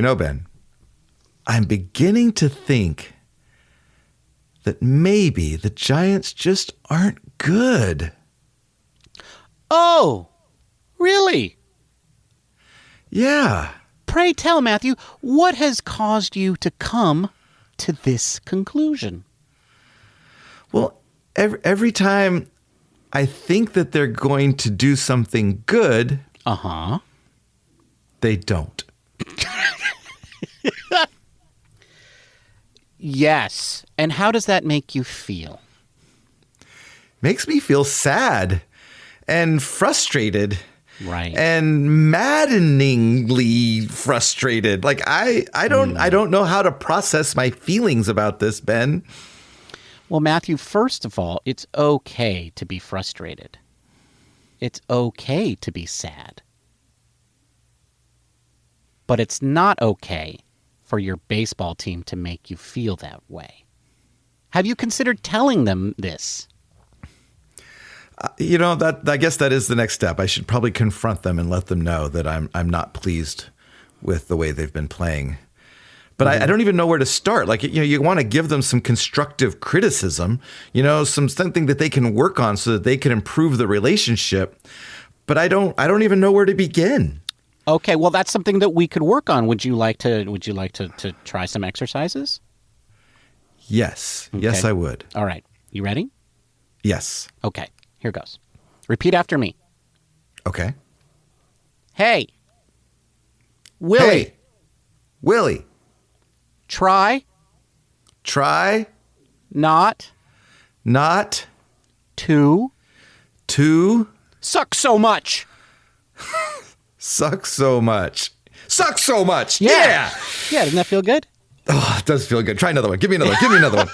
Ben, I'm beginning to think that maybe the Giants just aren't good. Oh, really? Yeah. Pray tell, Matthew, what has caused you to come to this conclusion? Well, every time I think that they're going to do something good, they don't. Yes. And how does that make you feel? Makes me feel sad and frustrated. Right. And maddeningly frustrated. Like I don't know how to process my feelings about this, Ben. Well, Matthew, first of all, it's okay to be frustrated. It's okay to be sad. But it's not okay for your baseball team to make you feel that way. Have you considered telling them this? I guess that is the next step. I should probably confront them and let them know that I'm not pleased with the way they've been playing. But I don't even know where to start. Like, you want to give them some constructive criticism, something that they can work on so that they can improve the relationship. But I don't even know where to begin. Okay, well, that's something that we could work on. Would you like to try some exercises? Yes. Okay. Yes, I would. All right. You ready? Yes. Okay. Here goes. Repeat after me. Okay. Hey. Willie. Hey. Willie. Try. Not. To. Suck so much. Suck so much. Suck so much. Yeah. Yeah, doesn't that feel good? Oh, it does feel good. Try another one. Give me another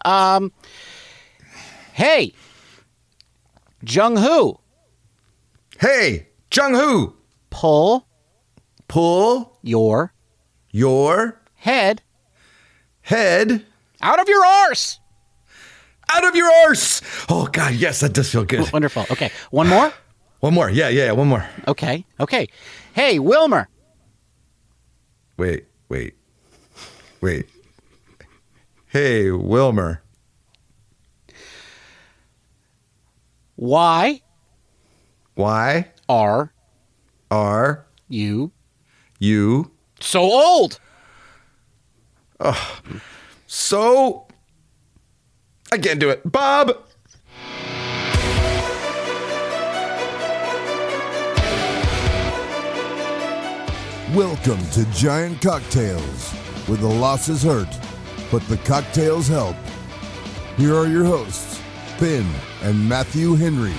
one. Hey. Jung-hoo. Hey, Jung-hoo. Pull your head out of your arse. Oh, God, yes, that does feel good. Wonderful. Okay, one more? One more. Yeah, one more. Okay. Hey, Wilmer. Wait. Hey, Wilmer. Why are you so old? So I can't do it. Bob. Welcome to Giant Cocktails, where the losses hurt, but the cocktails help. Here are your hosts, Ben and Matthew Henry.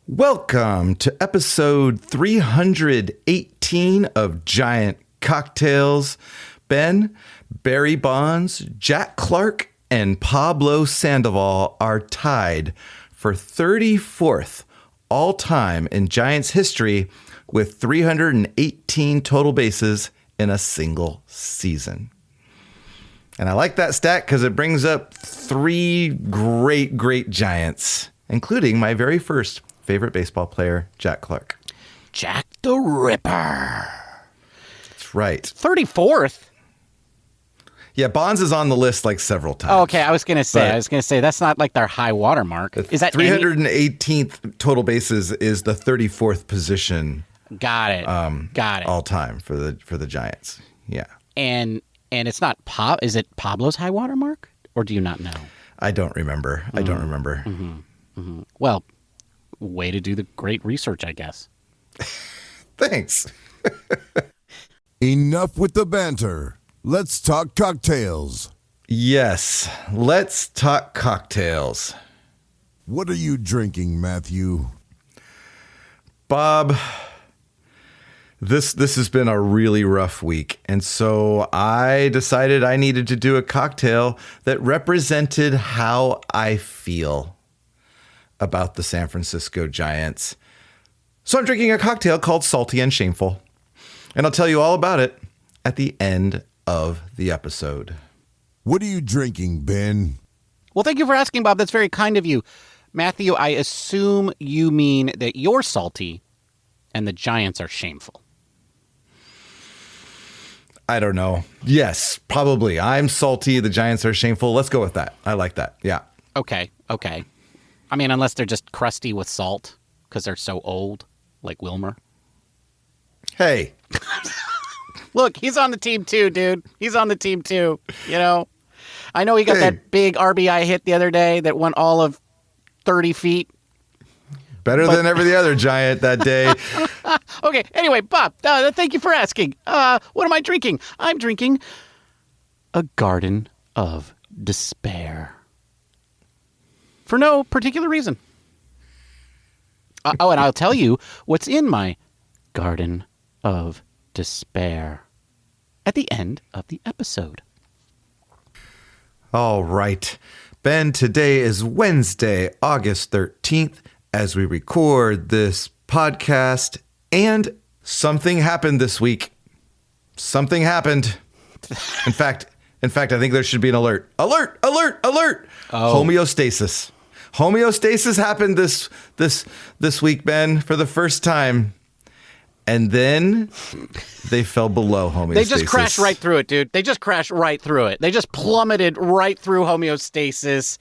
Welcome to episode 318 of Giant Cocktails. Ben, Barry Bonds, Jack Clark, and Pablo Sandoval are tied for 34th all-time in Giants history with 318 total bases in a single season. And I like that stat because it brings up three great Giants, including my very first favorite baseball player, Jack Clark. Jack the Ripper. That's right. 34th? Yeah, Bonds is on the list like several times. Oh, okay, I was going to say that's not like their high water mark. Is that 318th total bases is the 34th position. Got it. All time for the Giants. Yeah. And it's not is it Pablo's high water mark, or do you not know? I don't remember. Well, way to do the great research, I guess. Thanks. Enough with the banter. Let's talk cocktails. Yes, let's talk cocktails. What are you drinking, Matthew? Bob, this has been a really rough week, and so I decided I needed to do a cocktail that represented how I feel about the San Francisco Giants. So I'm drinking a cocktail called Salty and Shameful, and I'll tell you all about it at the end of the episode. What are you drinking, Ben? Well, thank you for asking, Bob. That's very kind of you. Matthew, I assume you mean that you're salty and the Giants are shameful. I don't know. Yes, probably. I'm salty. The Giants are shameful. Let's go with that. I like that. Yeah. Okay. I mean, unless they're just crusty with salt because they're so old, like Wilmer. Hey. Look, he's on the team too, dude. He's on the team too. I know he got that big RBI hit the other day that went all of 30 feet. Better than every other Giant that day. Okay, anyway, Bob, thank you for asking. What am I drinking? I'm drinking a Garden of Despair. For no particular reason. And I'll tell you what's in my Garden of Despair at the end of the episode. All right. Ben, today is Wednesday, August 13th, as we record this podcast, and something happened this week. Something happened. In fact, I think there should be an alert. Alert! Oh. Homeostasis happened this week, Ben, for the first time. And then they fell below homeostasis. They just crashed right through it, dude. They just crashed right through it. They just plummeted right through homeostasis.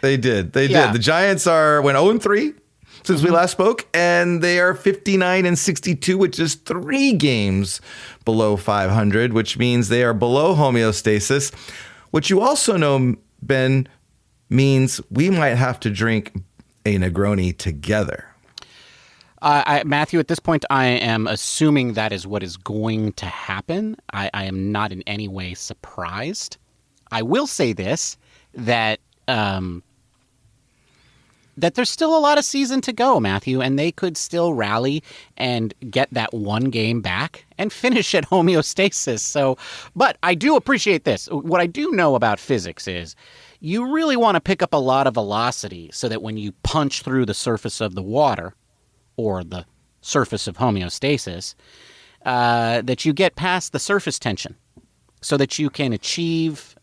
They did. The Giants went 0-3 since we last spoke, and they are 59-62, which is 3 games below 500, which means they are below homeostasis. What you also know, Ben, means we might have to drink a Negroni together. Matthew, at this point, I am assuming that is what is going to happen. I am not in any way surprised. I will say this, that there's still a lot of season to go, Matthew, and they could still rally and get that one game back and finish at homeostasis. But I do appreciate this. What I do know about physics is you really want to pick up a lot of velocity so that when you punch through the surface of the water, or the surface of homeostasis, that you get past the surface tension so that you can achieve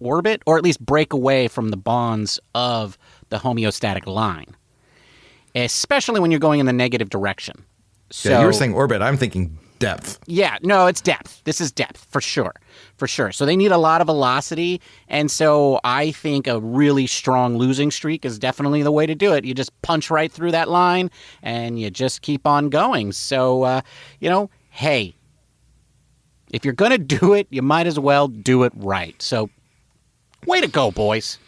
orbit, or at least break away from the bonds of the homeostatic line, especially when you're going in the negative direction. So, yeah, you were saying orbit. I'm thinking depth. Yeah, no, it's depth. This is depth, for sure. So they need a lot of velocity, and so I think a really strong losing streak is definitely the way to do it. You just punch right through that line, and you just keep on going. So, hey, if you're going to do it, you might as well do it right. So, way to go, boys.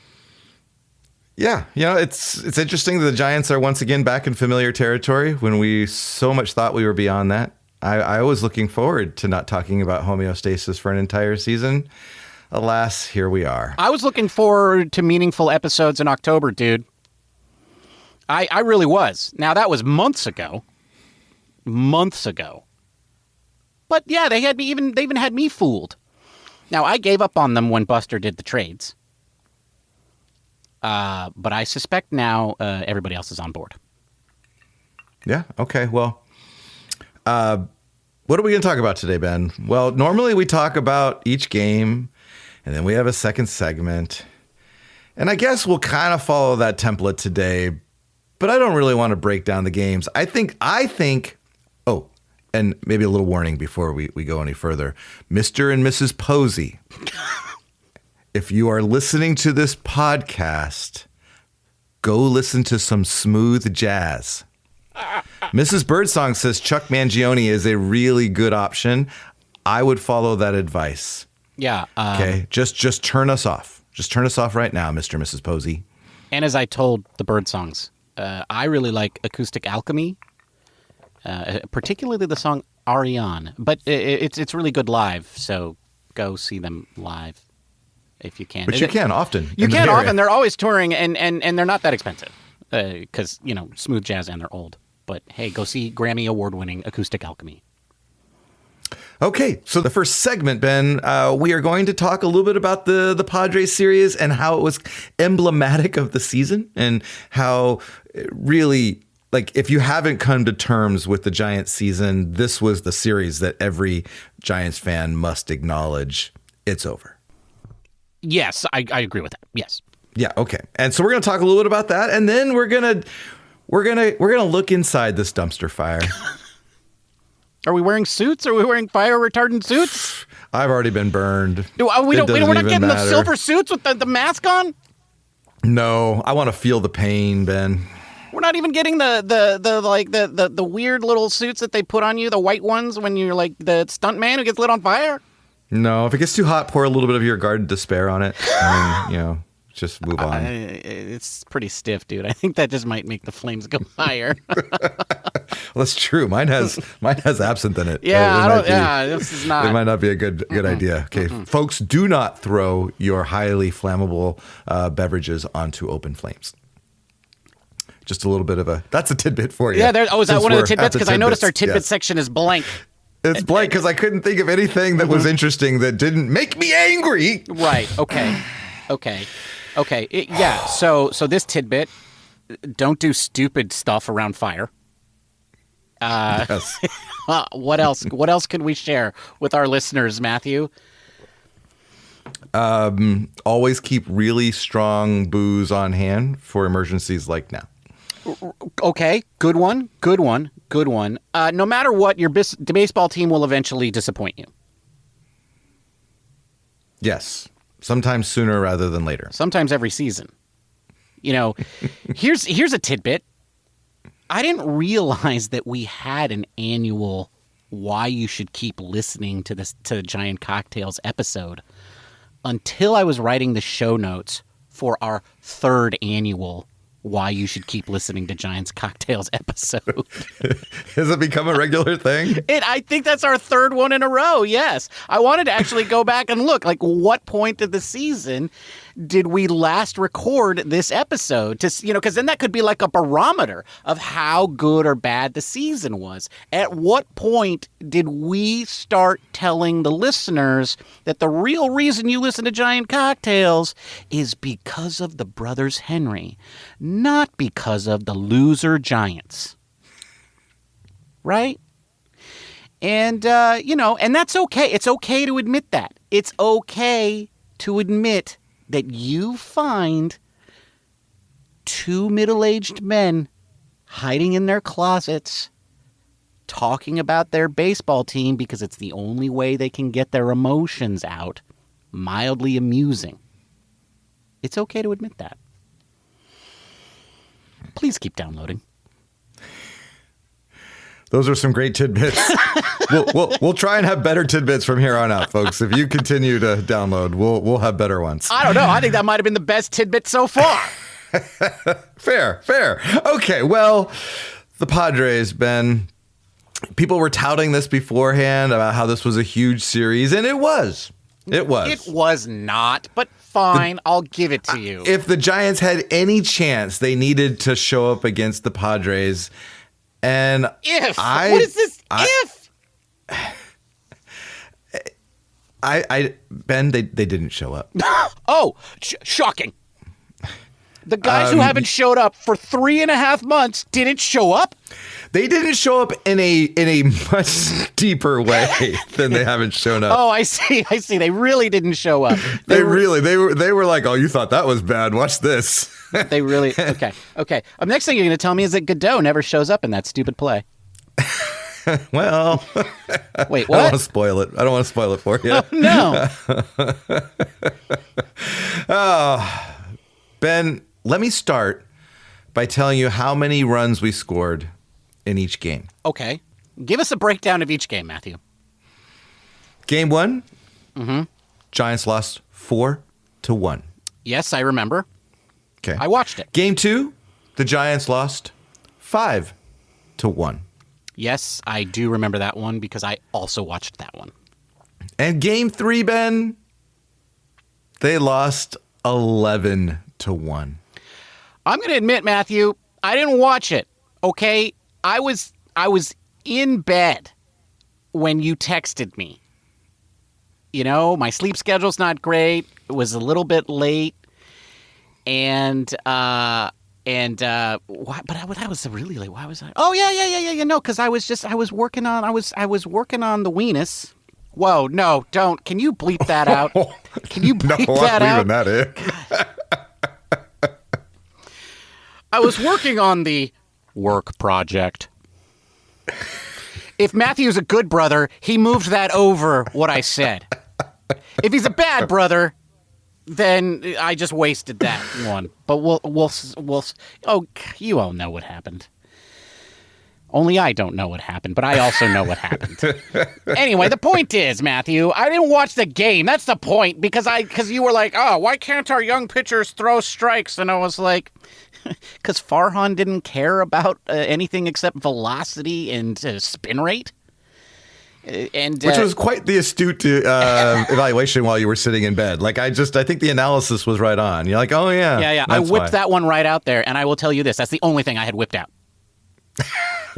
Yeah, it's interesting that the Giants are once again back in familiar territory when we so much thought we were beyond that. I was looking forward to not talking about homeostasis for an entire season. Alas, here we are. I was looking forward to meaningful episodes in October, dude. I really was. Now, that was months ago. But yeah, they even had me fooled. Now, I gave up on them when Buster did the trades. But I suspect now everybody else is on board. Yeah, okay, well... what are we going to talk about today, Ben? Well, normally we talk about each game, and then we have a second segment. And I guess we'll kind of follow that template today, but I don't really want to break down the games. I think, oh, and maybe a little warning before we go any further. Mr. and Mrs. Posey, if you are listening to this podcast, go listen to some smooth jazz. Mrs. Birdsong says Chuck Mangione is a really good option. I would follow that advice. Yeah. Okay. Just turn us off. Just turn us off right now, Mr. and Mrs. Posey. And as I told the Birdsongs, I really like Acoustic Alchemy, particularly the song Ariane. But it's really good live, so go see them live if you can. But you can often. You can often. They're always touring, and they're not that expensive because, smooth jazz and they're old. But hey, go see Grammy Award-winning Acoustic Alchemy. Okay, so the first segment, Ben, we are going to talk a little bit about the Padres series and how it was emblematic of the season and how really, if you haven't come to terms with the Giants season, this was the series that every Giants fan must acknowledge it's over. Yes, I agree with that. Yes. Yeah. Okay. And so we're going to talk a little bit about that, and then we're gonna look inside this dumpster fire. Are we wearing suits? Are we wearing fire retardant suits? I've already been burned. We're not getting the silver suits with the mask on? No, I want to feel the pain, Ben. We're not even getting the weird little suits that they put on you, the white ones when you're like the stunt man who gets lit on fire? No, if it gets too hot, pour a little bit of your garden despair on it. And then, just move on. It's pretty stiff, dude. I think that just might make the flames go higher. Well, that's true. Mine has absinthe in it. Yeah, this is not. It might not be a good idea. Okay, folks, do not throw your highly flammable beverages onto open flames. Just a little bit of that's a tidbit for you. Yeah, is that one of the tidbits? Because I noticed our tidbit section is blank. It's blank because I couldn't think of anything that was interesting that didn't make me angry. Right. Okay. So this tidbit: don't do stupid stuff around fire. Yes. What else? What else can we share with our listeners, Matthew? Always keep really strong booze on hand for emergencies like now. Okay, good one. No matter what, your baseball team will eventually disappoint you. Yes, sometimes sooner rather than later. Sometimes every season. Here's a tidbit. I didn't realize that we had an annual "Why You Should Keep Listening to the Giant Cocktails" episode until I was writing the show notes for our third annual "Why You Should Keep Listening to Giants Cocktails" episode. Has it become a regular thing? I think that's our third one in a row, yes. I wanted to actually go back and look, like, what point of the season did we last record this episode? Because then that could be like a barometer of how good or bad the season was. At what point did we start telling the listeners that the real reason you listen to Giant Cocktails is because of the brothers Henry, not because of the loser Giants? Right? And, and that's okay. It's okay to admit that. It's okay to admit that you find two middle-aged men hiding in their closets talking about their baseball team because it's the only way they can get their emotions out mildly amusing. It's okay to admit that. Please keep downloading. Those are some great tidbits. We'll try and have better tidbits from here on out, folks. If you continue to download, we'll have better ones. I don't know. I think that might have been the best tidbit so far. Fair. Okay, well, the Padres, Ben, people were touting this beforehand about how this was a huge series, and it was. It was. It was not, but fine, I'll give it to you. If the Giants had any chance, they needed to show up against the Padres. And what is this? If Ben, they didn't show up. Oh, shocking! The guys who haven't showed up for 3.5 months didn't show up. They didn't show up in a much deeper way than they haven't shown up. Oh, I see. They really didn't show up. They were like, oh, you thought that was bad. Watch this. They really okay. Next thing you're going to tell me is that Godot never shows up in that stupid play. Well, wait, what? I don't want to spoil it. I don't want to spoil it for you. Oh, no. Ben, let me start by telling you how many runs we scored in each game. Okay. Give us a breakdown of each game, Matthew. Game 1, Giants lost 4-1. Yes, I remember. Okay. I watched it. Game 2, the Giants lost 5-1. Yes, I do remember that one because I also watched that one. And Game 3, Ben, they lost 11-1. I'm going to admit, Matthew, I didn't watch it. Okay, I was in bed when you texted me. My sleep schedule's not great. It was a little bit late, but that was really late. Why was I? Oh yeah. No, because I was working on the weenus. Whoa, no, don't. Can you bleep that out? Can you bleep that out? I'm not leaving that in. I was working on the work project. If Matthew's a good brother, he moved that over what I said. If he's a bad brother, then I just wasted that one. But we'll oh, you all know what happened. Only I don't know what happened, but I also know what happened. Anyway, the point is, Matthew, I didn't watch the game. That's the point, because you were like, oh, why can't our young pitchers throw strikes? And I was like, because Farhan didn't care about anything except velocity and spin rate. Which was quite the astute evaluation while you were sitting in bed. Like, I think the analysis was right on. You're like, oh, yeah. Yeah. I whipped that one right out there, and I will tell you this. That's the only thing I had whipped out.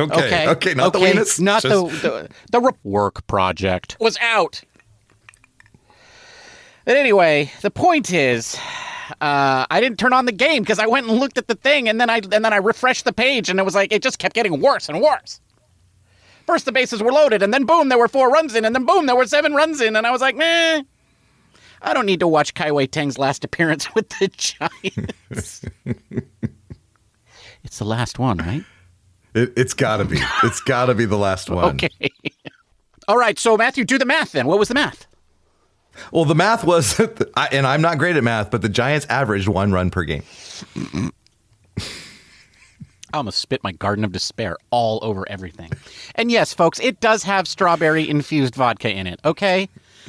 Okay. Not the weenus. Not the work project was out. But anyway, the point is, I didn't turn on the game because I went and looked at the thing, and then I refreshed the page, and it was like it just kept getting worse and worse. First, the bases were loaded, and then boom, there were 4 runs in, and then boom, there were 7 runs in, and I was like, meh. I don't need to watch Kai Wei Teng's last appearance with the Giants. It's the last one, right? It's got to be. It's got to be the last one. Okay. All right, so Matthew, do the math then. What was the math? Well, the math was, and I'm not great at math, but the Giants averaged 1 run per game. I almost spit my Garden of Despair all over everything. And yes, folks, it does have strawberry-infused vodka in it, okay?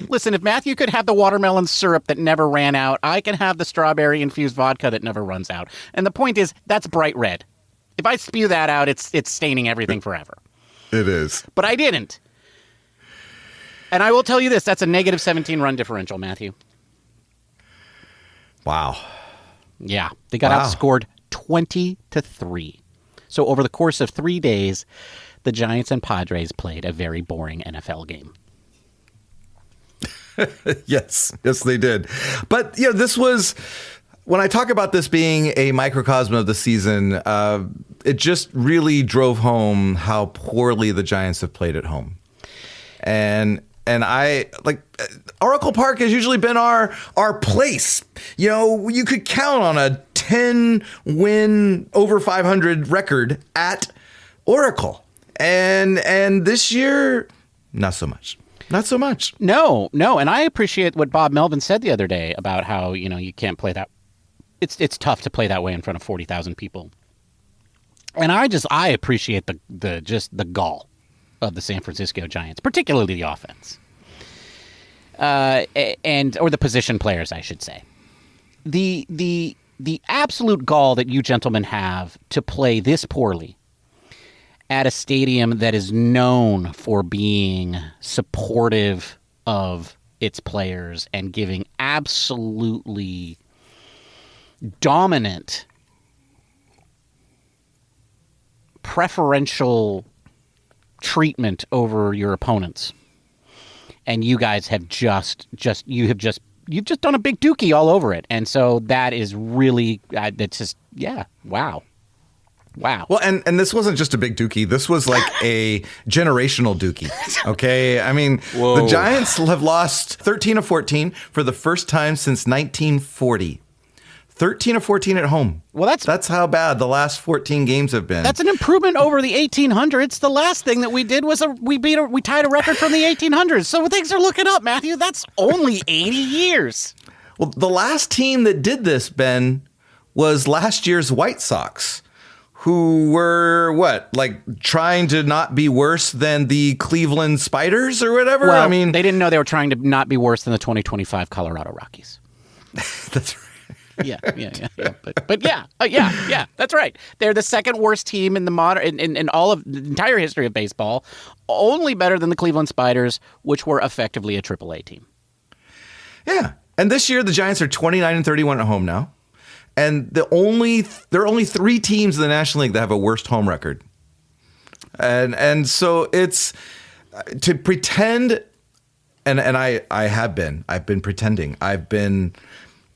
Listen, if Matthew could have the watermelon syrup that never ran out, I can have the strawberry-infused vodka that never runs out. And the point is, that's bright red. If I spew that out, it's staining everything forever. It is. But I didn't. And I will tell you this, that's a negative 17 run differential, Matthew. Wow. Yeah, they got outscored 20-3. So over the course of 3 days, the Giants and Padres played a very boring NFL game. Yes, they did. But, this was, when I talk about this being a microcosm of the season, it just really drove home how poorly the Giants have played at home. And I, like, Oracle Park has usually been our place. You could count on a 10-win, over 500 record at Oracle. And this year, not so much. Not so much. No. And I appreciate what Bob Melvin said the other day about how, you can't play that. It's tough to play that way in front of 40,000 people. And I appreciate the gall of the San Francisco Giants, particularly the offense. Or the position players, I should say. The absolute gall that you gentlemen have to play this poorly at a stadium that is known for being supportive of its players and giving absolutely dominant, preferential treatment over your opponents. And you guys have you've just done a big dookie all over it. And so that is really, that's just, yeah, wow. Well, and this wasn't just a big dookie. This was like a generational dookie. Okay. I mean, The Giants have lost 13 of 14 for the first time since 1940. 13 of 14 at home. Well, that's how bad the last 14 games have been. That's an improvement over the 1800s. The last thing that we did was we tied a record from the 1800s. So things are looking up, Matthew. That's only 80 years. Well, the last team that did this, Ben, was last year's White Sox, who were trying to not be worse than the Cleveland Spiders or whatever. Well, I mean, they didn't know they were trying to not be worse than the 2025 Colorado Rockies. That's right. Yeah. But yeah, that's right. They're the second worst team in the in all of the entire history of baseball, only better than the Cleveland Spiders, which were effectively a AAA team. Yeah, and this year the Giants are 29-31 at home now, and there are only 3 teams in the National League that have a worst home record, and so it's to pretend, and I've been pretending.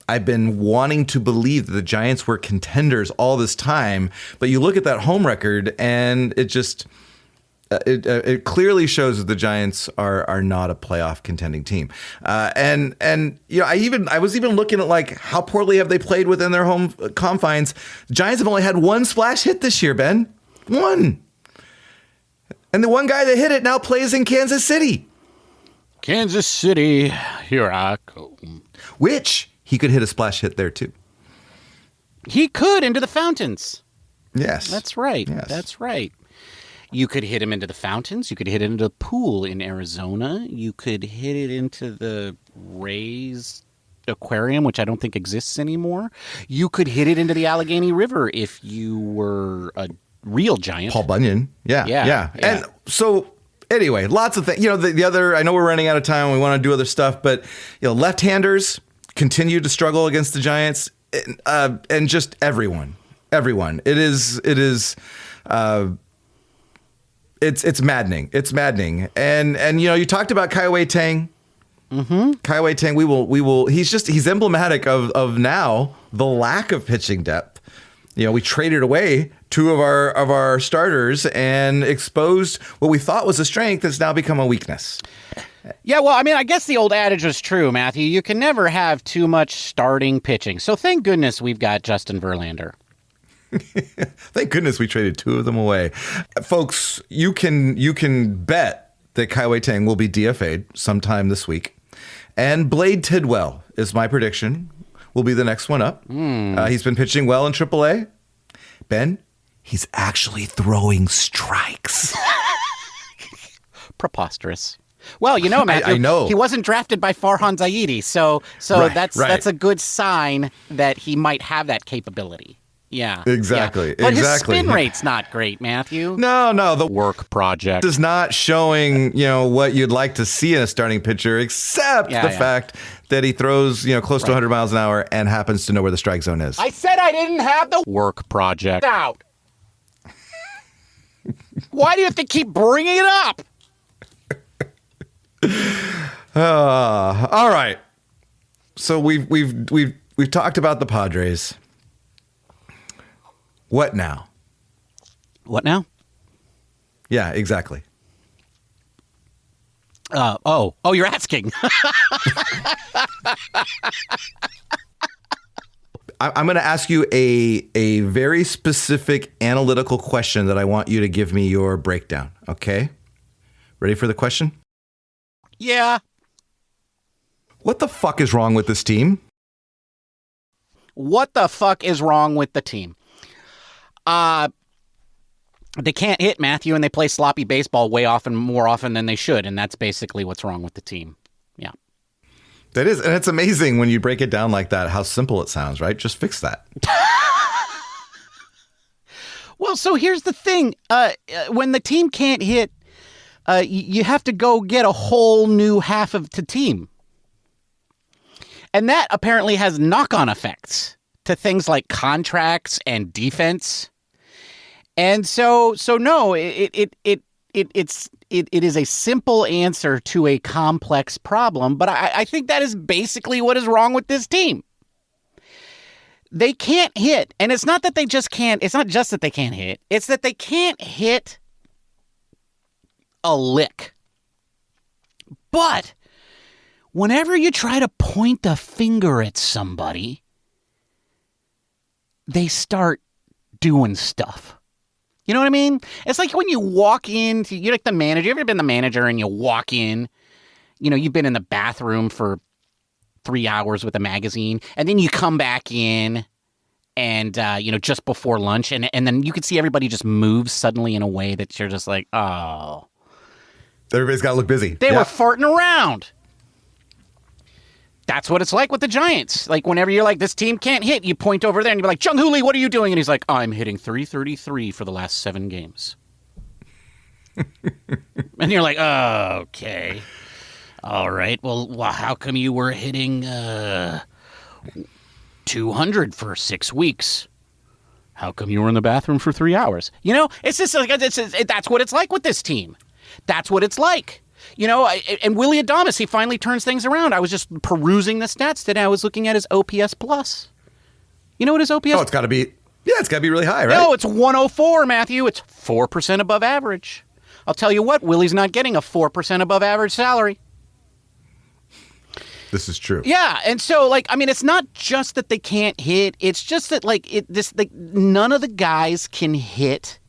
I've been wanting to believe that the Giants were contenders all this time, but you look at that home record and it just, it clearly shows that the Giants are not a playoff contending team. And I was even looking at like how poorly have they played within their home confines. The Giants have only had one splash hit this year, Ben. One. And the one guy that hit it now plays in Kansas City. Kansas City, here I come. Which he could hit a splash hit there too. He could into the fountains. Yes. That's right. Yes. That's right. You could hit him into the fountains. You could hit it into the pool in Arizona. You could hit it into the Rays aquarium, which I don't think exists anymore. You could hit it into the Allegheny River if you were a real giant. Paul Bunyan. Yeah. And so anyway, lots of things. The other, I know we're running out of time. We want to do other stuff, but left-handers continue to struggle against the Giants, and just everyone. It's maddening. It's maddening. And you talked about Kai Tang. Mm-hmm. Kai Tang. We will. He's emblematic of now the lack of pitching depth. We traded away two of our starters and exposed what we thought was a strength that's now become a weakness. Yeah, well, I mean, I guess the old adage was true, Matthew. You can never have too much starting pitching. So thank goodness we've got Justin Verlander. Thank goodness we traded two of them away. Folks, you can bet that Kai Tang will be DFA'd sometime this week. And Blade Tidwell is my prediction. Will be the next one up. He's been pitching well in AAA. Ben, he's actually throwing strikes. Preposterous. Well, Matthew, I know. He wasn't drafted by Farhan Zaidi, so Right. that's a good sign that he might have that capability. Yeah. Exactly. Yeah. But exactly. his spin rate's not great, Matthew. No, the Work project is not showing, what you'd like to see in a starting pitcher, except the fact that he throws, close to 100 miles an hour and happens to know where the strike zone is. I said I didn't have the work project out. Why do you have to keep bringing it up? All right. So we've talked about the Padres. What now? What now? Yeah, exactly. You're asking. I'm going to ask you a very specific analytical question that I want you to give me your breakdown. Okay? Ready for the question? Yeah. What the fuck is wrong with this team? What the fuck is wrong with the team? They can't hit, Matthew, and they play sloppy baseball more often than they should, and that's basically what's wrong with the team. Yeah. That is, and it's amazing when you break it down like that, how simple it sounds, right? Just fix that. Well, so here's the thing. When the team can't hit, you have to go get a whole new half of the team. And that apparently has knock-on effects to things like contracts and defense. And so no, it is a simple answer to a complex problem, but I think that is basically what is wrong with this team. They can't hit, and it's not that they just can't. It's not just that they can't hit. It's that they can't hit a lick. But whenever you try to point the finger at somebody, they start doing stuff. You know what I mean? It's like when you walk in, you're like the manager. You ever been the manager and you walk in, you've been in the bathroom for 3 hours with a magazine, and then you come back in and, just before lunch, and then you can see everybody just move suddenly in a way that you're just like, oh. Everybody's got to look busy. They were farting around. That's what it's like with the Giants. Like, whenever you're like, this team can't hit, you point over there and you're like, Jung Hoo Lee, what are you doing? And he's like, I'm hitting .333 for the last 7 games. And you're like, oh, okay. All right. Well, how come you were hitting 200 for 6 weeks? How come you were in the bathroom for 3 hours? It's just like, that's what it's like with this team. That's what it's like. And Willie Adames, he finally turns things around. I was just perusing the stats today. I was looking at his OPS plus. You know what his OPS? Oh, it's got to be really high, right? No, it's 104, Matthew. It's 4% above average. I'll tell you what, Willie's not getting a 4% above average salary. This is true. Yeah, and so it's not just that they can't hit. It's just that none of the guys can hit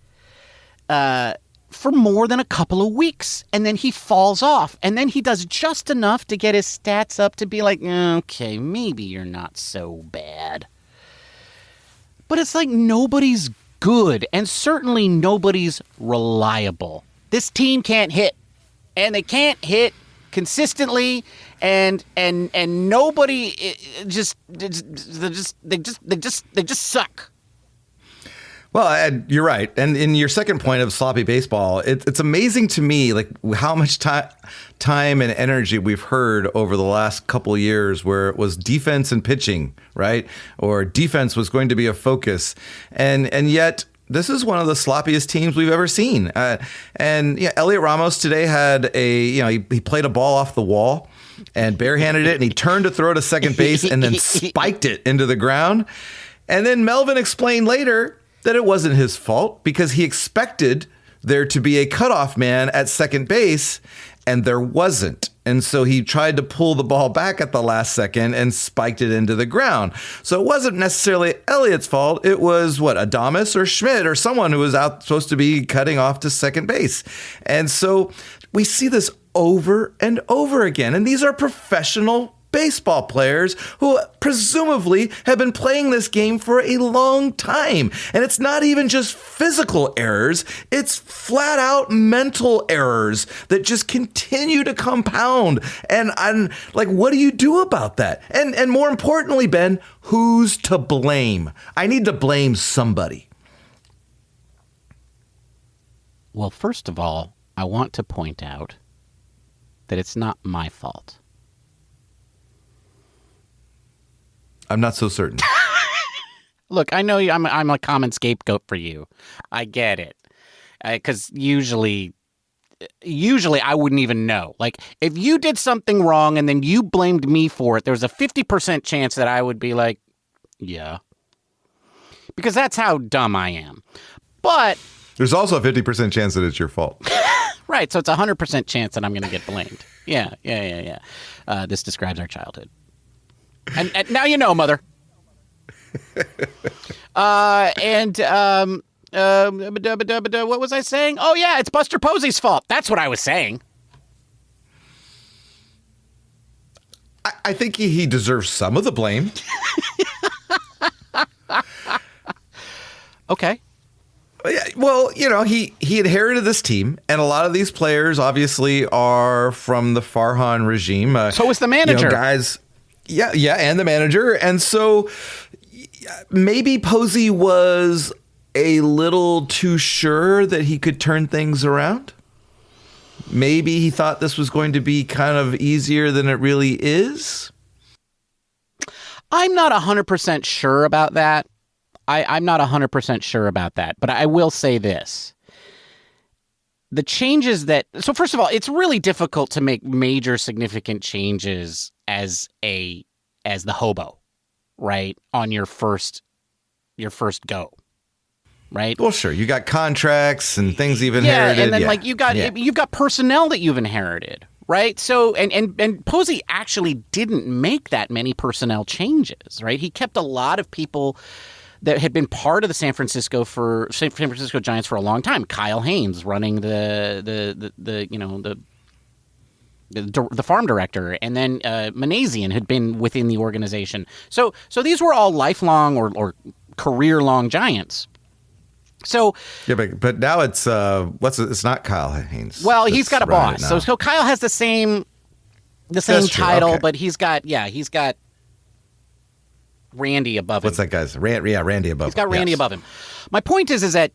for more than a couple of weeks, and then he falls off, and then he does just enough to get his stats up to be like, okay, maybe you're not so bad. But it's like nobody's good, and certainly nobody's reliable. This team can't hit, and they can't hit consistently, and nobody they just suck. Well, and you're right. And in your second point of sloppy baseball, it's amazing to me like how much time and energy we've heard over the last couple of years where it was defense and pitching, right? Or defense was going to be a focus. And yet this is one of the sloppiest teams we've ever seen. Elliot Ramos today had he played a ball off the wall and barehanded it, and he turned to throw to second base and then spiked it into the ground. And then Melvin explained later that it wasn't his fault because he expected there to be a cutoff man at second base, and there wasn't. And so he tried to pull the ball back at the last second and spiked it into the ground. So it wasn't necessarily Elliott's fault. It was Adames or Schmidt or someone who was out supposed to be cutting off to second base. And so we see this over and over again. And these are professional baseball players who presumably have been playing this game for a long time. And it's not even just physical errors, it's flat out mental errors that just continue to compound. And I'm like, what do you do about that? And more importantly, Ben, who's to blame? I need to blame somebody. Well, first of all, I want to point out that it's not my fault. I'm not so certain. Look, I know I'm a common scapegoat for you. I get it. Because usually I wouldn't even know. Like, if you did something wrong and then you blamed me for it, there's a 50% chance that I would be like, yeah. Because that's how dumb I am. But there's also a 50% chance that it's your fault. Right, so it's a 100% chance that I'm going to get blamed. Yeah. This describes our childhood. And now you know, Mother. What was I saying? Oh, yeah, it's Buster Posey's fault. That's what I was saying. I think he deserves some of the blame. Okay. Well, he inherited this team, and a lot of these players obviously are from the Farhan regime. So is the manager. Guys. Yeah, and the manager. And so maybe Posey was a little too sure that he could turn things around. Maybe he thought this was going to be kind of easier than it really is. I'm not 100% sure about that. I'm not 100% sure about that. But I will say this. The changes so first of all, it's really difficult to make major significant changes as the hobo, right? On your first go, right? Well, sure. You got contracts and things you've inherited. And then you've got personnel that you've inherited, right? So and Posey actually didn't make that many personnel changes, right? He kept a lot of people that had been part of the San Francisco Giants for a long time. Kyle Haynes running the farm director, and then Manazian had been within the organization. So these were all lifelong or career-long Giants. So yeah, but now it's not Kyle Haynes. Well, he's got a boss. So Kyle has the same title, okay. But he's got Randy above him. What's that guy's? Randy above him. He's got Randy above him. My point is that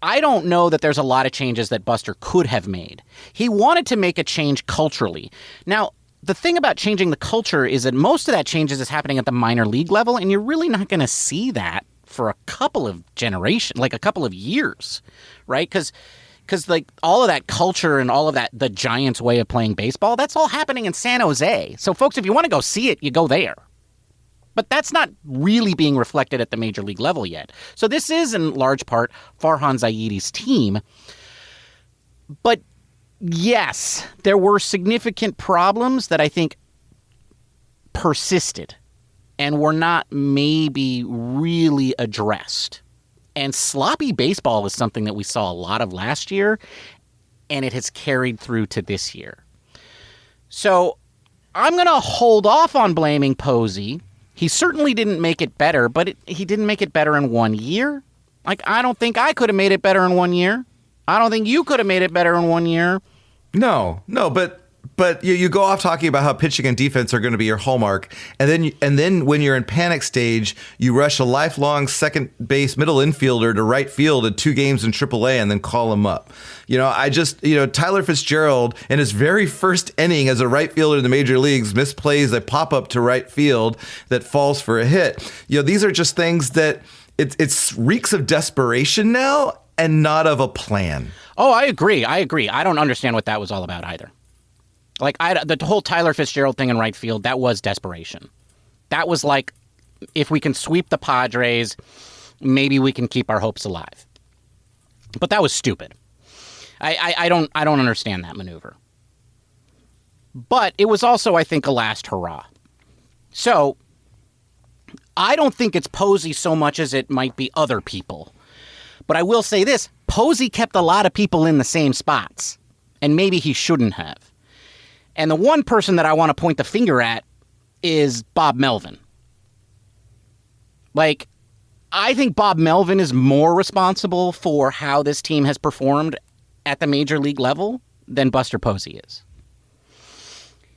I don't know that there's a lot of changes that Buster could have made. He wanted to make a change culturally. Now, the thing about changing the culture is that most of that changes is happening at the minor league level, and you're really not going to see that for a couple of generations, like a couple of years, right? Because like all of that culture and all of that, the Giants' way of playing baseball, that's all happening in San Jose. So, folks, if you want to go see it, you go there. But that's not really being reflected at the major league level yet. So this is, in large part, Farhan Zaidi's team. But yes, there were significant problems that I think persisted and were not maybe really addressed. And sloppy baseball is something that we saw a lot of last year, and it has carried through to this year. So I'm going to hold off on blaming Posey. He certainly didn't make it better, but he didn't make it better in 1 year. Like, I don't think I could have made it better in 1 year. I don't think you could have made it better in 1 year. No, but you go off talking about how pitching and defense are going to be your hallmark, and then when you're in panic stage, you rush a lifelong second base middle infielder to right field in 2 games in AAA and then call him up. Tyler Fitzgerald in his very first inning as a right fielder in the major leagues misplays a pop up to right field that falls for a hit. These are just things that it reeks of desperation now and not of a plan. Oh, I agree. I don't understand what that was all about either. Like, the whole Tyler Fitzgerald thing in right field, that was desperation. That was like, if we can sweep the Padres, maybe we can keep our hopes alive. But that was stupid. I don't understand that maneuver. But it was also, I think, a last hurrah. So I don't think it's Posey so much as it might be other people. But I will say this, Posey kept a lot of people in the same spots, and maybe he shouldn't have. And the one person that I want to point the finger at is Bob Melvin. Like, I think Bob Melvin is more responsible for how this team has performed at the major league level than Buster Posey is.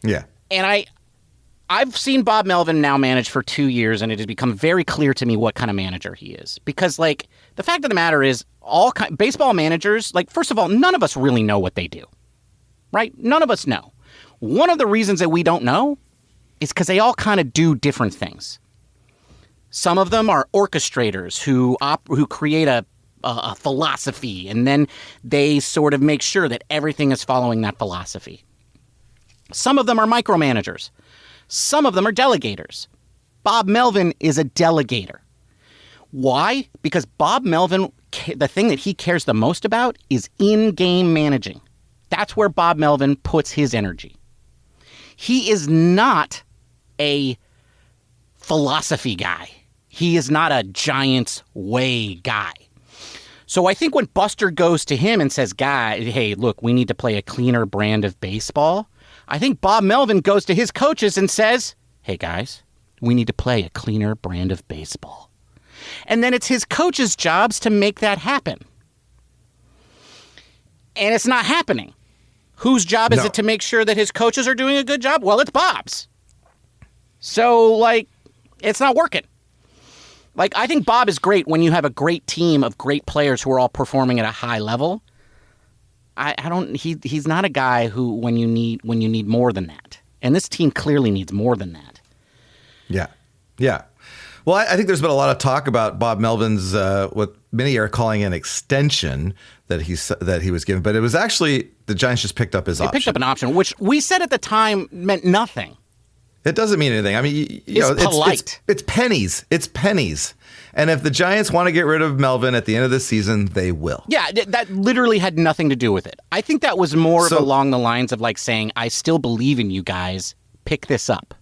Yeah. And I've seen Bob Melvin now manage for 2 years, and it has become very clear to me what kind of manager he is. Because, like, the fact of the matter is, baseball managers, like, first of all, none of us really know what they do. Right? None of us know. One of the reasons that we don't know is because they all kind of do different things. Some of them are orchestrators who create a philosophy, and then they sort of make sure that everything is following that philosophy. Some of them are micromanagers. Some of them are delegators. Bob Melvin is a delegator. Why? Because Bob Melvin, the thing that he cares the most about is in-game managing. That's where Bob Melvin puts his energy. He is not a philosophy guy. He is not a Giants way guy. So I think when Buster goes to him and says, hey, look, we need to play a cleaner brand of baseball, I think Bob Melvin goes to his coaches and says, hey, guys, we need to play a cleaner brand of baseball. And then it's his coaches' jobs to make that happen. And it's not happening. Whose job is it to make sure that his coaches are doing a good job? Well, it's Bob's. So, like, it's not working. Like, I think Bob is great when you have a great team of great players who are all performing at a high level. He's not a guy who when you need more than that. And this team clearly needs more than that. Yeah. Yeah. Well, I think there's been a lot of talk about Bob Melvin's what many are calling an extension that he was given, but it was actually the Giants just picked up his option. They picked up an option, which we said at the time meant nothing. It doesn't mean anything. I mean, it's polite. It's pennies. It's pennies. And if the Giants want to get rid of Melvin at the end of the season, they will. Yeah, that literally had nothing to do with it. I think that was more of along the lines of like saying, I still believe in you guys. Pick this up.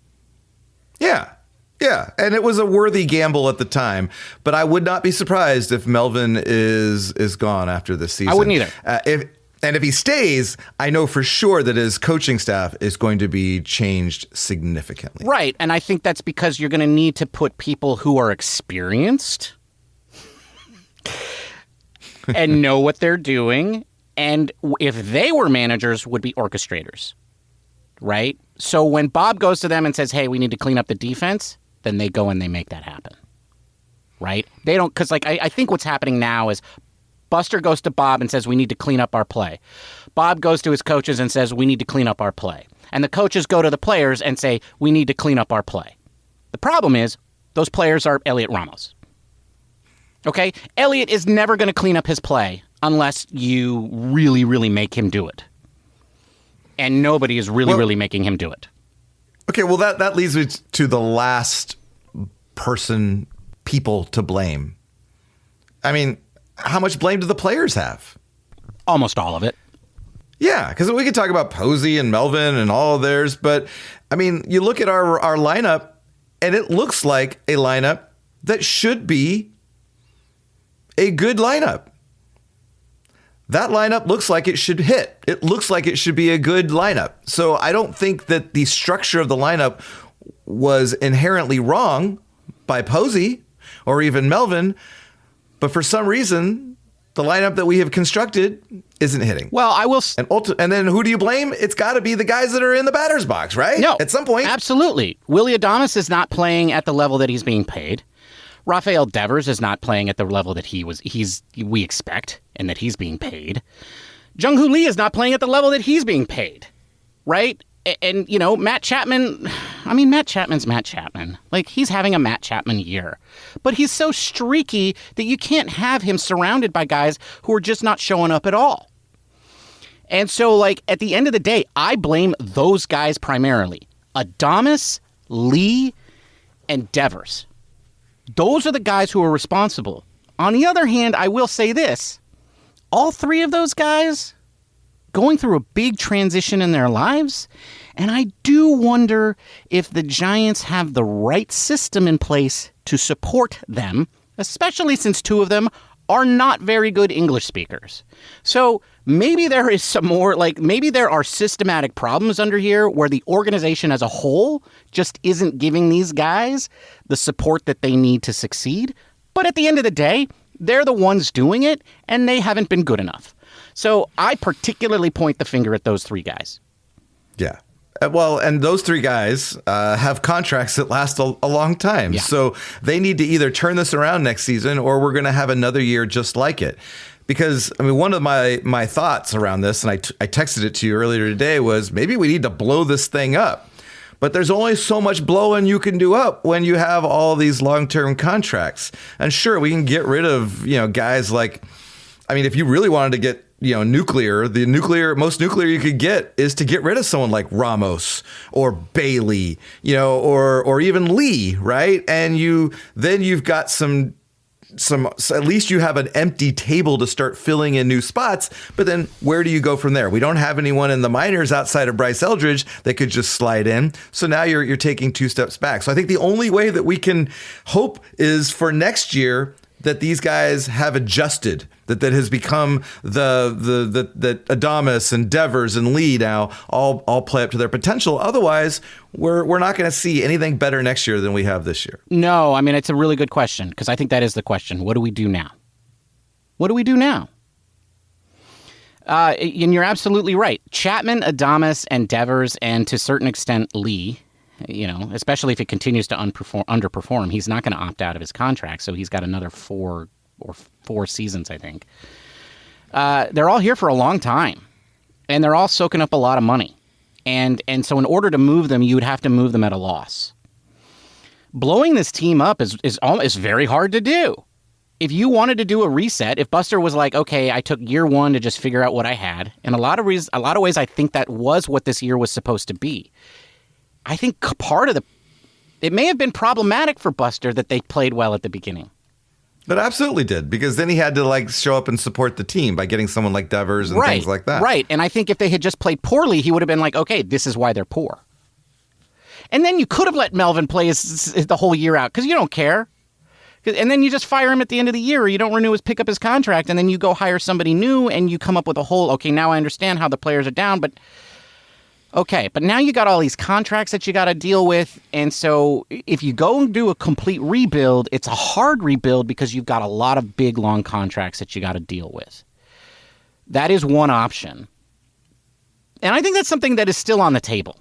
Yeah. Yeah. And it was a worthy gamble at the time. But I would not be surprised if Melvin is gone after this season. I wouldn't either. If he stays, I know for sure that his coaching staff is going to be changed significantly. Right. And I think that's because you're going to need to put people who are experienced and know what they're doing. And if they were managers, would be orchestrators. Right. So when Bob goes to them and says, hey, we need to clean up the defense, then they go and they make that happen. Right. They don't, because like I think what's happening now is Buster goes to Bob and says, we need to clean up our play. Bob goes to his coaches and says, we need to clean up our play. And the coaches go to the players and say, we need to clean up our play. The problem is, those players are Elliot Ramos. Okay? Elliot is never going to clean up his play unless you really, really make him do it. And nobody is really making him do it. Okay, well, that leads me to the last people to blame. I mean, how much blame do the players have? Almost all of it. Yeah, because we could talk about Posey and Melvin and all of theirs, but I mean, you look at our lineup, and it looks like a lineup that should be a good lineup. That lineup looks like it should hit. It looks like it should be a good lineup. So I don't think that the structure of the lineup was inherently wrong by Posey or even Melvin, but for some reason, the lineup that we have constructed isn't hitting. Well, I will... And then who do you blame? It's got to be the guys that are in the batter's box, right? No. At some point. Absolutely. Willie Adames is not playing at the level that he's being paid. Rafael Devers is not playing at the level that we expect and that he's being paid. Jung-Hoo Lee is not playing at the level that he's being paid, right? And, you know, Matt Chapman's Matt Chapman. Like, he's having a Matt Chapman year. But he's so streaky that you can't have him surrounded by guys who are just not showing up at all. And so, like, at the end of the day, I blame those guys primarily. Adames, Lee, and Devers. Those are the guys who are responsible. On the other hand, I will say this. All three of those guys going through a big transition in their lives, and I do wonder if the Giants have the right system in place to support them, especially since two of them are not very good English speakers. So maybe there is some more, like maybe there are systematic problems under here where the organization as a whole just isn't giving these guys the support that they need to succeed. But at the end of the day, they're the ones doing it, and they haven't been good enough. So I particularly point the finger at those three guys. Yeah. Well, and those three guys have contracts that last a long time. Yeah. So they need to either turn this around next season or we're going to have another year just like it. Because, I mean, one of my thoughts around this, and I texted it to you earlier today, was maybe we need to blow this thing up. But there's only so much blowing you can do up when you have all these long-term contracts. And sure, we can get rid of, guys like, I mean, if you really wanted to get, nuclear, most nuclear you could get is to get rid of someone like Ramos or Bailey, or even Lee, right? And you've got some at least you have an empty table to start filling in new spots. But then where do you go from there? We don't have anyone in the minors outside of Bryce Eldridge that could just slide in. So now you're taking two steps back. So I think the only way that we can hope is for next year that these guys have adjusted, that has become that Adames and Devers and Lee now all play up to their potential. Otherwise, we're not going to see anything better next year than we have this year. No, I mean, it's a really good question because I think that is the question. What do we do now? What do we do now? And you're absolutely right. Chapman, Adames, and Devers, and to a certain extent Lee, especially if it continues to underperform, he's not going to opt out of his contract. So he's got another four seasons, I think. They're all here for a long time, and they're all soaking up a lot of money. And so in order to move them, you would have to move them at a loss. Blowing this team up is very hard to do. If you wanted to do a reset, if Buster was like, okay, I took year one to just figure out what I had, in a lot of ways, I think that was what this year was supposed to be. I think it may have been problematic for Buster that they played well at the beginning. It absolutely did, because then he had to show up and support the team by getting someone like Devers and things like that. Right. And I think if they had just played poorly, he would have been like, okay, this is why they're poor. And then you could have let Melvin play the whole year out because you don't care. And then you just fire him at the end of the year, or you don't pick up his contract, and then you go hire somebody new and you come up with a whole, okay, now I understand how the players are down, but okay, but now you got all these contracts that you got to deal with. And so if you go and do a complete rebuild, it's a hard rebuild because you've got a lot of big, long contracts that you got to deal with. That is one option. And I think that's something that is still on the table.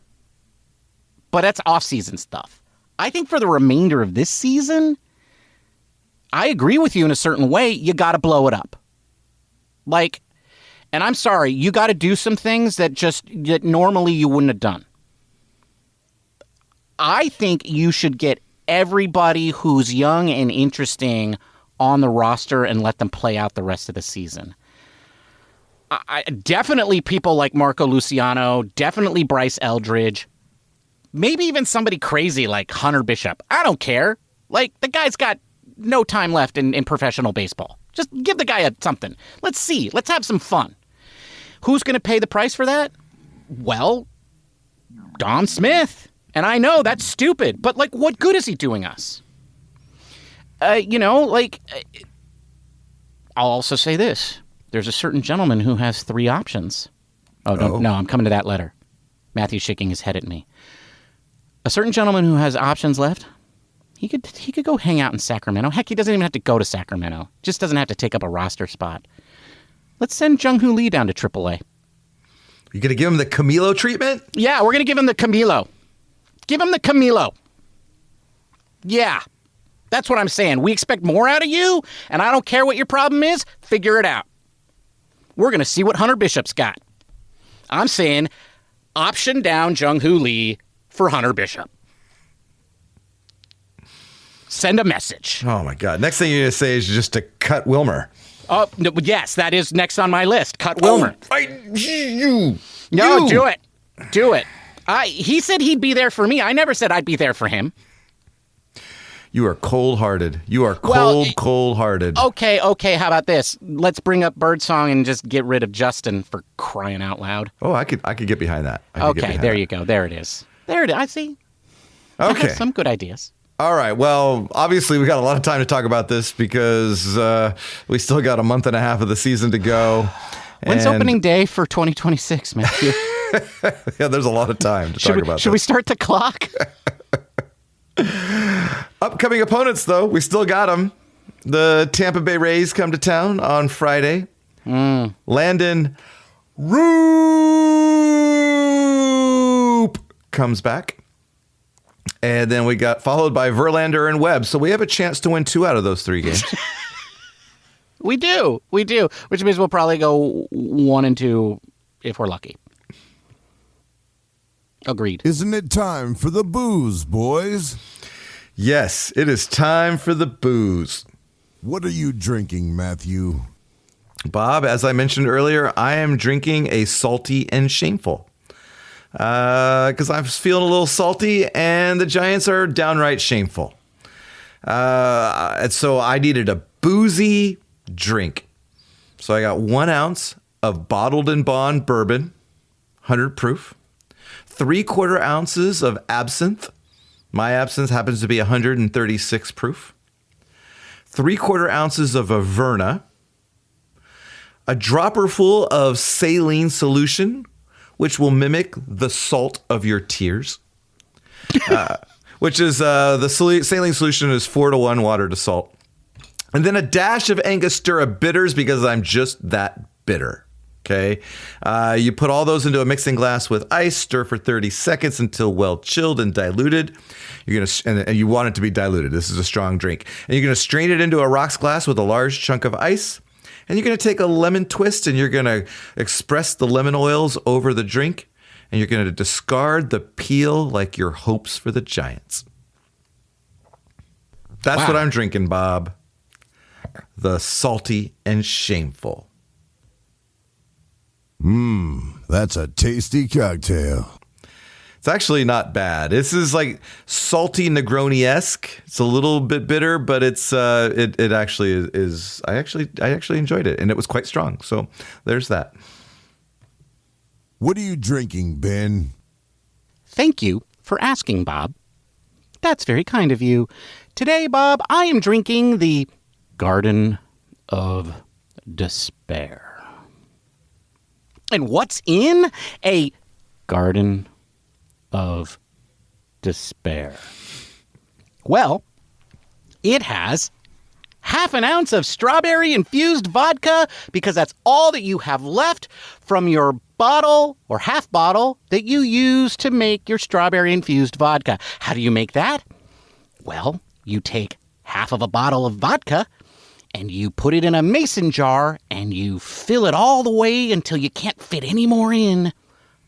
But that's off-season stuff. I think for the remainder of this season, I agree with you in a certain way. You got to blow it up. And I'm sorry, you got to do some things that normally you wouldn't have done. I think you should get everybody who's young and interesting on the roster and let them play out the rest of the season. Definitely people like Marco Luciano, definitely Bryce Eldridge, maybe even somebody crazy like Hunter Bishop. I don't care. The guy's got no time left in professional baseball. Just give the guy something. Let's see. Let's have some fun. Who's going to pay the price for that? Well, Dom Smith. And I know that's stupid, but like, what good is he doing us? I'll also say this. There's a certain gentleman who has 3 options. No, I'm coming to that letter. Matthew's shaking his head at me. A certain gentleman who has options left, he could go hang out in Sacramento. Heck, he doesn't even have to go to Sacramento. Just doesn't have to take up a roster spot. Let's send Jung-Hoo Lee down to AAA. You going to give him the Camilo treatment? Yeah, we're going to give him the Camilo. Give him the Camilo. Yeah, that's what I'm saying. We expect more out of you, and I don't care what your problem is. Figure it out. We're going to see what Hunter Bishop's got. I'm saying option down Jung-Hoo Lee for Hunter Bishop. Send a message. Oh, my God. Next thing you're going to say is just to cut Wilmer. Oh, no, yes, that is next on my list. Cut Wilmer. Do it. Do it. He said he'd be there for me. I never said I'd be there for him. You are cold-hearted. You are cold-hearted. Okay. How about this? Let's bring up Birdsong and just get rid of Justin, for crying out loud. Oh, I could get behind that. There you go. There it is. I see. Okay. I have some good ideas. All right. Well, obviously, we got a lot of time to talk about this because we still got a month and a half of the season to go. When's opening day for 2026, Matthew? Yeah, there's a lot of time to talk about this. Should we start the clock? Upcoming opponents, though, we still got them. The Tampa Bay Rays come to town on Friday. Landon Roop comes back. And then we got followed by Verlander and Webb. So we have a chance to win 2 out of those 3 games. We do. Which means we'll probably go 1 and 2 if we're lucky. Agreed. Isn't it time for the booze, boys? Yes, it is time for the booze. What are you drinking, Matthew? Bob, as I mentioned earlier, I am drinking a Salty and Shameful. Because I'm feeling a little salty and the Giants are downright shameful. And so I needed a boozy drink. So I got 1 ounce of bottled and bond bourbon, 100 proof, 3/4 ounces of absinthe. My absinthe happens to be 136 proof. 3/4 ounces of Averna, a dropper full of saline solution, which will mimic the salt of your tears, which is the saline solution is 4-to-1 water to salt. And then a dash of Angostura bitters because I'm just that bitter. Okay. You put all those into a mixing glass with ice, stir for 30 seconds until well chilled and diluted. And you want it to be diluted. This is a strong drink. And you're going to strain it into a rocks glass with a large chunk of ice. And you're going to take a lemon twist and you're going to express the lemon oils over the drink. And you're going to discard the peel like your hopes for the Giants. That's what I'm drinking, Bob. The Salty and Shameful. That's a tasty cocktail. It's actually not bad. This is like salty Negroni-esque. It's a little bit bitter, but it's it actually is. I actually enjoyed it, and it was quite strong. So there's that. What are you drinking, Ben? Thank you for asking, Bob. That's very kind of you. Today, Bob, I am drinking the Garden of Despair. And what's in a Garden of Despair? Well, it has 1/2 ounce of strawberry-infused vodka because that's all that you have left from your bottle or half bottle that you use to make your strawberry-infused vodka. How do you make that? Well, you take 1/2 of a bottle of vodka and you put it in a mason jar and you fill it all the way until you can't fit any more in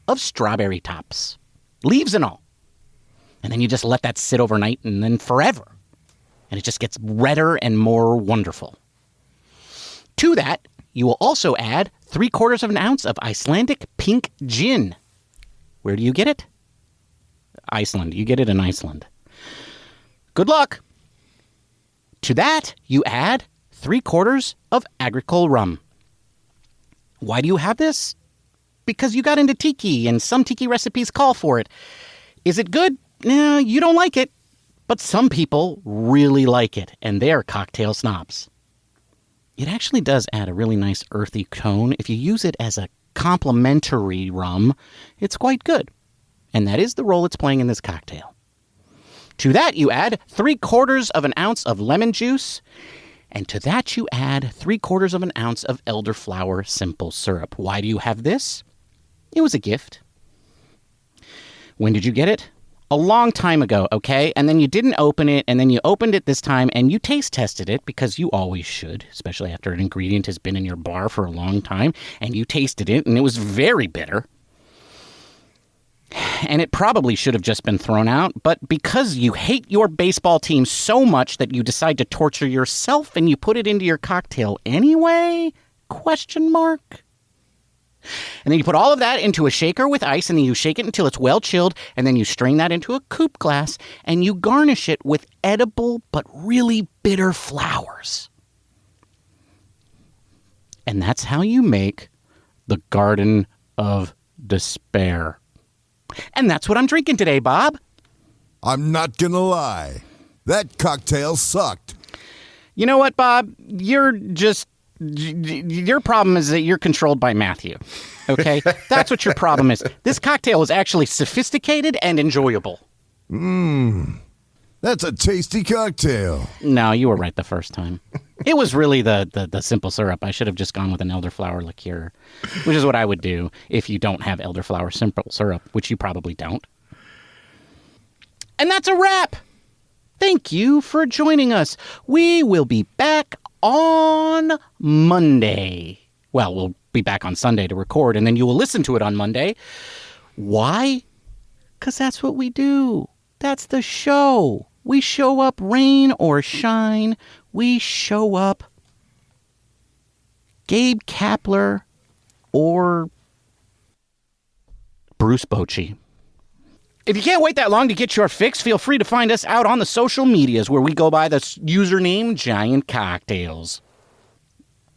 of strawberry tops, leaves and all. And then you just let that sit overnight and then forever. And it just gets redder and more wonderful. To that, you will also add 3/4 of an ounce of Icelandic pink gin. Where do you get it? Iceland. You get it in Iceland. Good luck. To that, you add 3/4 of agricole rum. Why do you have this? because you got into tiki and some tiki recipes call for it. Is it good? No, you don't like it. But some people really like it, and they're cocktail snobs. It actually does add a really nice earthy tone. If you use it as a complementary rum, it's quite good. And that is the role it's playing in this cocktail. To that, you add 3/4 of an ounce of lemon juice. And to that, you add 3/4 of an ounce of elderflower simple syrup. Why do you have this? It was a gift. When did you get it? A long time ago, okay? And then you didn't open it, and then you opened it this time, and you taste tested it, because you always should, especially after an ingredient has been in your bar for a long time, and you tasted it, and it was very bitter. And it probably should have just been thrown out, but because you hate your baseball team so much that you decide to torture yourself and you put it into your cocktail anyway? Question mark. And then you put all of that into a shaker with ice, and then you shake it until it's well chilled, and then you strain that into a coupe glass, and you garnish it with edible but really bitter flowers. And that's how you make the Garden of Despair. And that's what I'm drinking today, Bob. I'm not gonna lie. That cocktail sucked. You know what, Bob? Your problem is that you're controlled by Matthew. Okay? That's what your problem is. This cocktail is actually sophisticated and enjoyable. That's a tasty cocktail. No, you were right the first time. It was really the simple syrup. I should have just gone with an elderflower liqueur, which is what I would do if you don't have elderflower simple syrup, which you probably don't. And that's a wrap. Thank you for joining us. We will be back on Monday. Well, we'll be back on Sunday to record, and then you will listen to it on Monday. Why? Because that's what we do. That's the show. We show up rain or shine. We show up Gabe Kapler or Bruce Bochy. If you can't wait that long to get your fix, feel free to find us out on the social medias where we go by the username Giant Cocktails.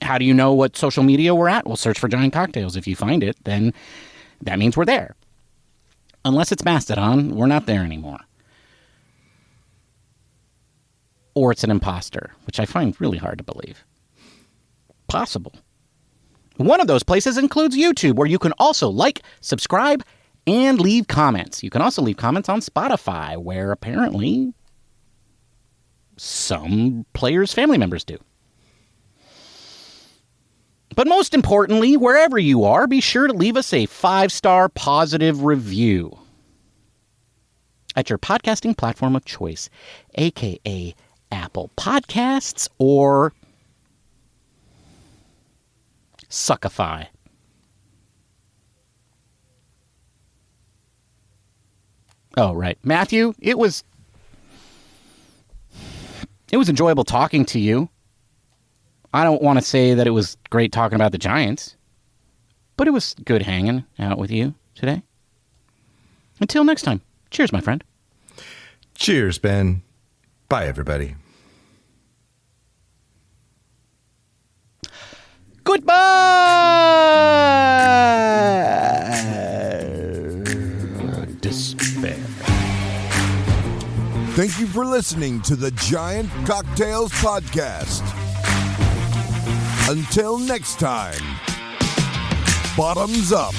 How do you know what social media we're at? Well, search for Giant Cocktails. If you find it, then that means we're there. Unless it's Mastodon, we're not there anymore. Or it's an imposter, which I find really hard to believe. Possible. One of those places includes YouTube, where you can also like, subscribe, and leave comments. You can also leave comments on Spotify, where apparently some players' family members do. But most importantly, wherever you are, be sure to leave us a 5-star positive review at your podcasting platform of choice, aka Apple Podcasts or Suckify. Oh, right. Matthew, it was enjoyable talking to you. I don't want to say that it was great talking about the Giants, but it was good hanging out with you today. Until next time, cheers, my friend. Cheers, Ben. Bye, everybody. Goodbye! Despair. Thank you for listening to the Giant Cocktails Podcast. Until next time, bottoms up.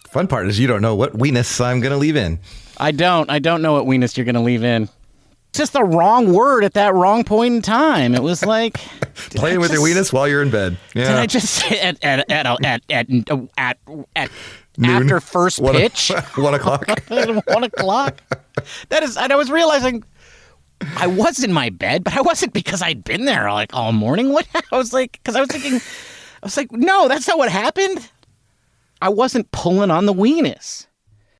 Fun part is you don't know what weenus I'm going to leave in. I don't know what weenus you're going to leave in. Just the wrong word at that wrong point in time. It was like playing with your weenus while you're in bed. Yeah. Did I just at after first pitch? 1 o'clock. 1 o'clock. That is, and I was realizing I was in my bed, but I wasn't because I'd been there like all morning. What? I was like, because I was thinking, no, that's not what happened. I wasn't pulling on the weenus.